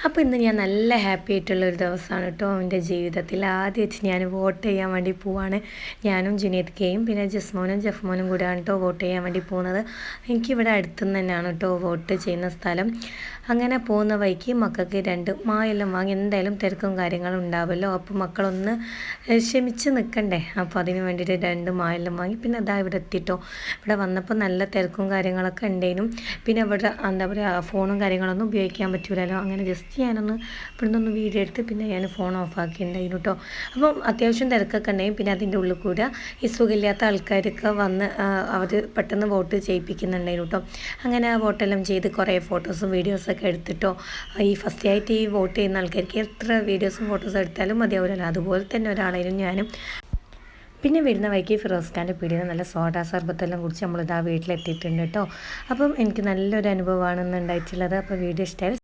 അപ്പോൾ ഇന്ന് ഞാൻ നല്ല ഹാപ്പി ആയിട്ടുള്ളൊരു ദിവസമാണ് കേട്ടോ. എൻ്റെ ജീവിതത്തിൽ ആദ്യമായിട്ട് ഞാൻ വോട്ട് ചെയ്യാൻ വേണ്ടി പോവാണ്. ഞാനും ജുനീദ്ക്കയും പിന്നെ ജസ്മോനും ജഫ്മോനും കൂടെയാണ് കേട്ടോ വോട്ട് ചെയ്യാൻ വേണ്ടി പോകുന്നത്. എനിക്കിവിടെ അടുത്തുനിന്ന് തന്നെയാണ് കേട്ടോ വോട്ട് ചെയ്യുന്ന സ്ഥലം. അങ്ങനെ പോകുന്ന വഴിക്ക് മക്കൾക്ക് 2 മായെല്ലാം വാങ്ങി. എന്തായാലും തിരക്കും കാര്യങ്ങളും ഉണ്ടാവുമല്ലോ, അപ്പോൾ മക്കളൊന്ന് ക്ഷമിച്ച് നിൽക്കണ്ടേ. അപ്പോൾ അതിന് വേണ്ടിയിട്ട് 2 മായെല്ലാം വാങ്ങി. പിന്നെ അതാ ഇവിടെ എത്തിയിട്ടോ. ഇവിടെ വന്നപ്പോൾ നല്ല തിരക്കും കാര്യങ്ങളൊക്കെ ഉണ്ടേനും. പിന്നെ ഇവിടെ എന്താ പറയുക, ഫോണും കാര്യങ്ങളൊന്നും ഉപയോഗിക്കാൻ പറ്റൂലല്ലോ. അങ്ങനെ ജസ്റ്റ് ഞാനൊന്ന് ഇവിടെ നിന്ന് വീഡിയോ എടുത്ത് പിന്നെ ഞാൻ ഫോൺ ഓഫാക്കിയിട്ടുണ്ടായിരുന്നു കേട്ടോ. അപ്പം അത്യാവശ്യം തിരക്കൊക്കെ ഉണ്ടായും. പിന്നെ അതിൻ്റെ ഉള്ളിൽ കൂടെ ഈ സുഖമില്ലാത്ത ആൾക്കാരൊക്കെ വന്ന് അവർ പെട്ടെന്ന് വോട്ട് ചെയ്യിപ്പിക്കുന്നുണ്ടായിരുന്നു കേട്ടോ. അങ്ങനെ ആ വോട്ടെല്ലാം ചെയ്ത് കുറേ ഫോട്ടോസും വീഡിയോസൊക്കെ എടുത്തിട്ടോ. ഈ ഫസ്റ്റ് ആയിട്ട് ഈ വോട്ട് ചെയ്യുന്ന ആൾക്കാർക്ക് എത്ര വീഡിയോസും ഫോട്ടോസും എടുത്താലും മതിയാവില്ലല്ലോ. അതുപോലെ തന്നെ ഒരാളായിരുന്നു ഞാനും. പിന്നെ വരുന്ന വഴിക്ക് ഫിറോസ് ഖാൻ്റെ പീടിയിൽ നല്ല സോഡ സർബത്തെല്ലാം കുടിച്ച് നമ്മളിതാ വീട്ടിലെത്തിയിട്ടുണ്ട് കേട്ടോ. അപ്പം എനിക്ക് നല്ലൊരു അനുഭവമാണ് ഇന്ന് ഉണ്ടായിട്ടുള്ളത്. അപ്പോൾ വീഡിയോ ഇഷ്ടമായി